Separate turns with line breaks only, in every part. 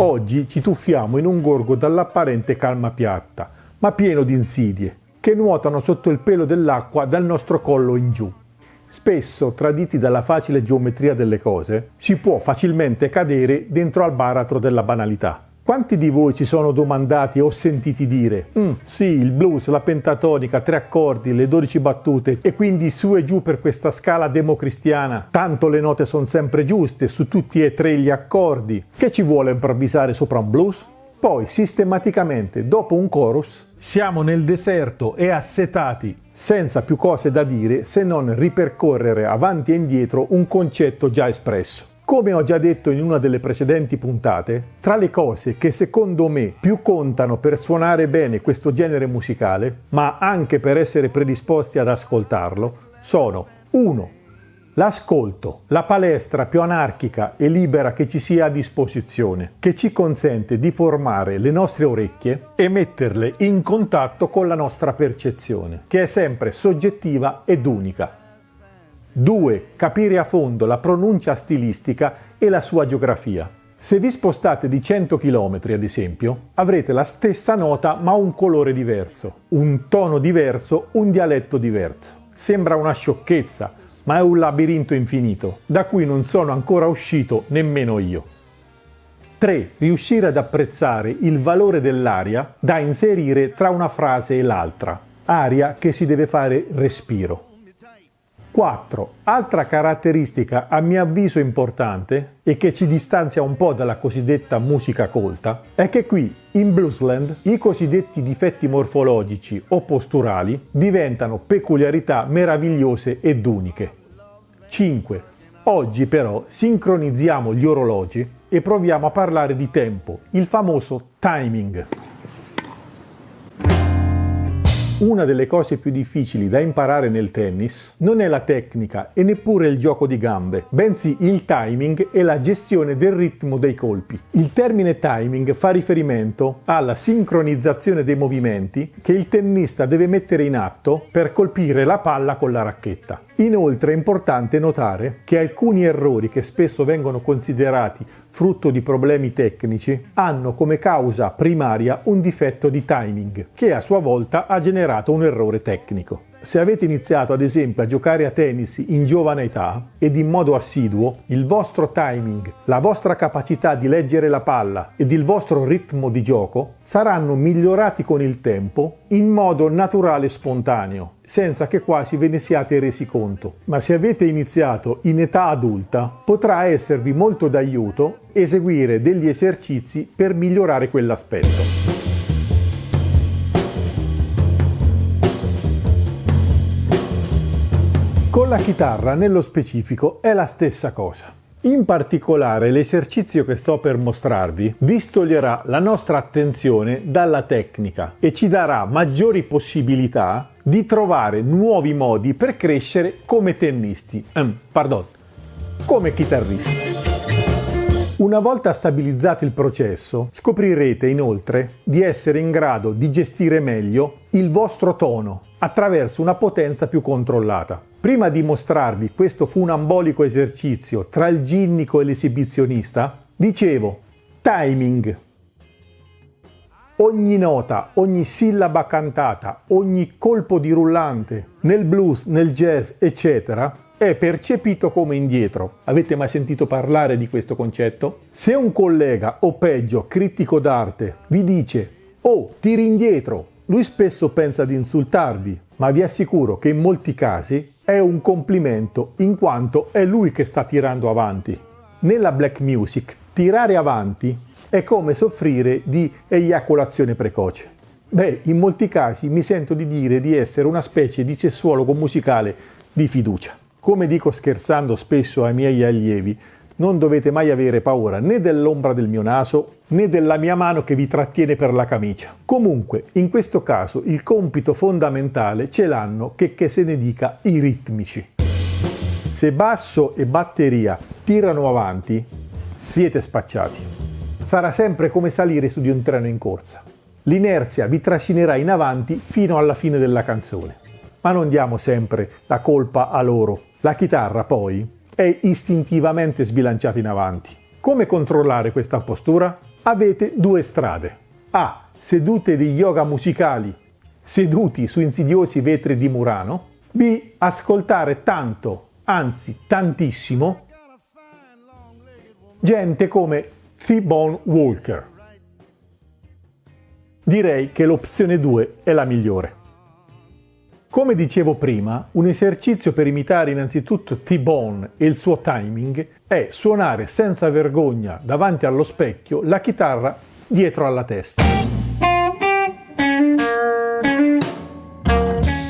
Oggi ci tuffiamo in un gorgo dall'apparente calma piatta, ma pieno di insidie, che nuotano sotto il pelo dell'acqua dal nostro collo in giù. Spesso, traditi dalla facile geometria delle cose, si può facilmente cadere dentro al baratro della banalità. Quanti di voi si sono domandati o sentiti dire sì, il blues, la pentatonica, 3 accordi, le 12 battute e quindi su e giù per questa scala democristiana, tanto le note sono sempre giuste su tutti e 3 gli accordi, che ci vuole improvvisare sopra un blues? Poi, sistematicamente, dopo un chorus, siamo nel deserto e assetati, senza più cose da dire se non ripercorrere avanti e indietro un concetto già espresso. Come ho già detto in una delle precedenti puntate, tra le cose che secondo me più contano per suonare bene questo genere musicale, ma anche per essere predisposti ad ascoltarlo, sono 1. L'ascolto, la palestra più anarchica e libera che ci sia a disposizione, che ci consente di formare le nostre orecchie e metterle in contatto con la nostra percezione, che è sempre soggettiva ed unica. 2. Capire a fondo la pronuncia stilistica e la sua geografia. Se vi spostate di 100 km, ad esempio, avrete la stessa nota ma un colore diverso, un tono diverso, un dialetto diverso. Sembra una sciocchezza, ma è un labirinto infinito, da cui non sono ancora uscito nemmeno io. 3. Riuscire ad apprezzare il valore dell'aria da inserire tra una frase e l'altra, aria che si deve fare respiro. 4. Altra caratteristica a mio avviso importante e che ci distanzia un po' dalla cosiddetta musica colta è che qui in Bluesland i cosiddetti difetti morfologici o posturali diventano peculiarità meravigliose ed uniche. 5. Oggi però sincronizziamo gli orologi e proviamo a parlare di tempo, il famoso timing. Una delle cose più difficili da imparare nel tennis non è la tecnica e neppure il gioco di gambe, bensì il timing e la gestione del ritmo dei colpi. Il termine timing fa riferimento alla sincronizzazione dei movimenti che il tennista deve mettere in atto per colpire la palla con la racchetta. Inoltre è importante notare che alcuni errori che spesso vengono considerati frutto di problemi tecnici hanno come causa primaria un difetto di timing, che a sua volta ha generato un errore tecnico. Se avete iniziato ad esempio a giocare a tennis in giovane età ed in modo assiduo, il vostro timing, la vostra capacità di leggere la palla ed il vostro ritmo di gioco saranno migliorati con il tempo in modo naturale e spontaneo, senza che quasi ve ne siate resi conto. Ma se avete iniziato in età adulta, potrà esservi molto d'aiuto eseguire degli esercizi per migliorare quell'aspetto. Con la chitarra, nello specifico, è la stessa cosa. In particolare, l'esercizio che sto per mostrarvi distoglierà la nostra attenzione dalla tecnica e ci darà maggiori possibilità di trovare nuovi modi per crescere come tennisti, come chitarristi. Una volta stabilizzato il processo, scoprirete inoltre di essere in grado di gestire meglio il vostro tono attraverso una potenza più controllata. Prima di mostrarvi questo funambolico esercizio tra il ginnico e l'esibizionista, dicevo timing. Ogni nota, ogni sillaba cantata, ogni colpo di rullante, nel blues, nel jazz, eccetera, è percepito come indietro. Avete mai sentito parlare di questo concetto? Se un collega, o peggio, critico d'arte, vi dice «Oh, tiri indietro», lui spesso pensa di insultarvi, ma vi assicuro che in molti casi è un complimento, in quanto è lui che sta tirando avanti. Nella black music, tirare avanti è come soffrire di eiaculazione precoce. In molti casi mi sento di dire di essere una specie di sessuologo musicale di fiducia. Come dico scherzando spesso ai miei allievi, non dovete mai avere paura né dell'ombra del mio naso né della mia mano che vi trattiene per la camicia. Comunque, in questo caso, il compito fondamentale ce l'hanno, che se ne dica, i ritmici. Se basso e batteria tirano avanti, siete spacciati. Sarà sempre come salire su di un treno in corsa. L'inerzia vi trascinerà in avanti fino alla fine della canzone. Ma non diamo sempre la colpa a loro. La chitarra, poi, è istintivamente sbilanciata in avanti. Come controllare questa postura? avete due strade. A. Sedute di yoga musicali, seduti su insidiosi vetri di Murano. B. Ascoltare tanto, anzi tantissimo, gente come T-Bone Walker. Direi che l'opzione 2 è la migliore. Come dicevo prima, un esercizio per imitare innanzitutto T-Bone e il suo timing è suonare senza vergogna davanti allo specchio la chitarra dietro alla testa.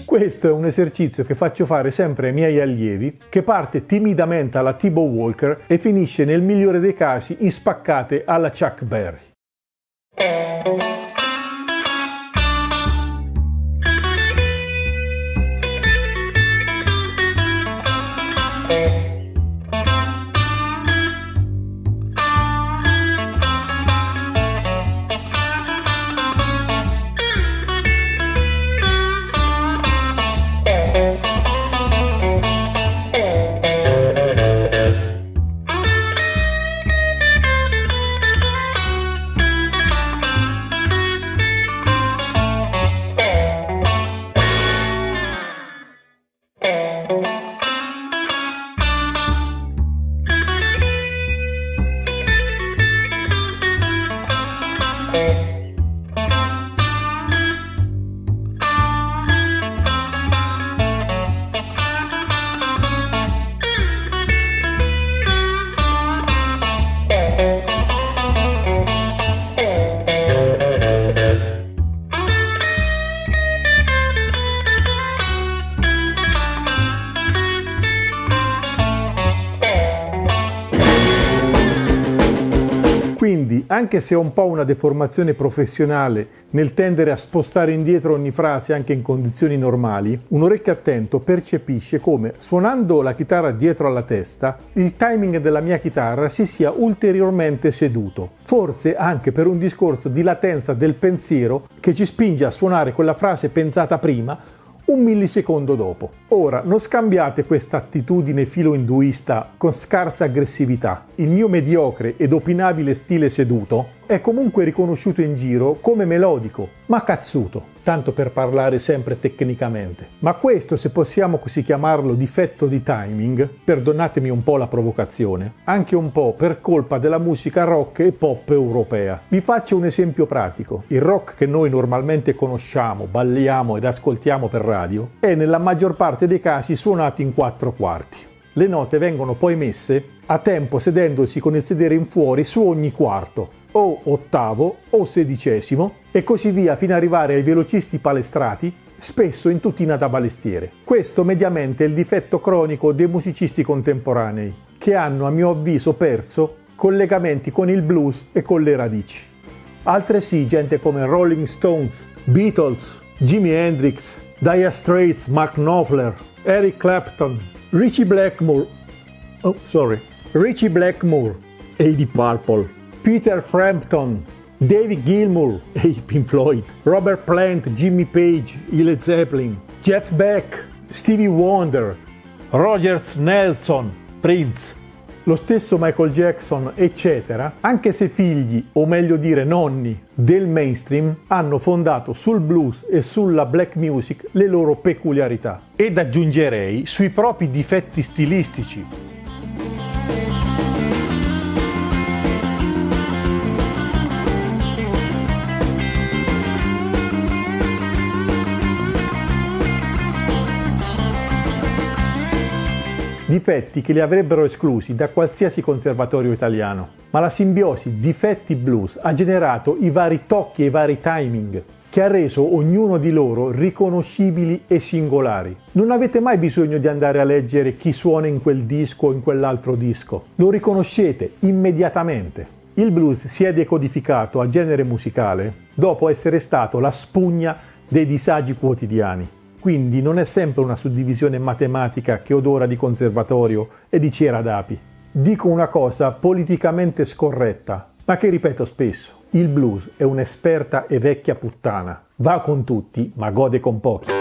Questo è un esercizio che faccio fare sempre ai miei allievi, che parte timidamente alla T-Bone Walker e finisce nel migliore dei casi in spaccate alla Chuck Berry. Quindi, anche se ho un po' una deformazione professionale nel tendere a spostare indietro ogni frase anche in condizioni normali, un orecchio attento percepisce come, suonando la chitarra dietro alla testa, il timing della mia chitarra si sia ulteriormente seduto. Forse anche per un discorso di latenza del pensiero che ci spinge a suonare quella frase pensata prima un millisecondo dopo. Ora, non scambiate questa attitudine filo-induista con scarsa aggressività. Il mio mediocre ed opinabile stile seduto è comunque riconosciuto in giro come melodico, ma cazzuto, tanto per parlare sempre tecnicamente. Ma questo, se possiamo così chiamarlo, difetto di timing, perdonatemi un po' la provocazione, anche un po' per colpa della musica rock e pop europea. Vi faccio un esempio pratico. Il rock che noi normalmente conosciamo, balliamo ed ascoltiamo per radio è nella maggior parte dei casi suonato in 4/4. Le note vengono poi messe a tempo sedendosi con il sedere in fuori su ogni quarto, o ottavo o sedicesimo, e così via fino ad arrivare ai velocisti palestrati, spesso in tutina da balestiere. Questo mediamente è il difetto cronico dei musicisti contemporanei, che hanno a mio avviso perso collegamenti con il blues e con le radici. Altresì gente come Rolling Stones, Beatles, Jimi Hendrix, Dire Straits, Mark Knopfler, Eric Clapton, Richie Blackmore e i Deep Purple, Peter Frampton, David Gilmour e i Pink Floyd, Robert Plant, Jimmy Page, i Led Zeppelin, Jeff Beck, Stevie Wonder, Rogers Nelson, Prince, lo stesso Michael Jackson, eccetera, anche se figli, o meglio dire nonni, del mainstream, hanno fondato sul blues e sulla black music le loro peculiarità. Ed aggiungerei sui propri difetti stilistici. Difetti che li avrebbero esclusi da qualsiasi conservatorio italiano. Ma la simbiosi difetti blues ha generato i vari tocchi e i vari timing, che ha reso ognuno di loro riconoscibili e singolari. Non avete mai bisogno di andare a leggere chi suona in quel disco o in quell'altro disco. Lo riconoscete immediatamente. Il blues si è decodificato a genere musicale dopo essere stato la spugna dei disagi quotidiani. Quindi non è sempre una suddivisione matematica che odora di conservatorio e di cera d'api. Dico una cosa politicamente scorretta, ma che ripeto spesso. Il blues è un'esperta e vecchia puttana. Va con tutti, ma gode con pochi.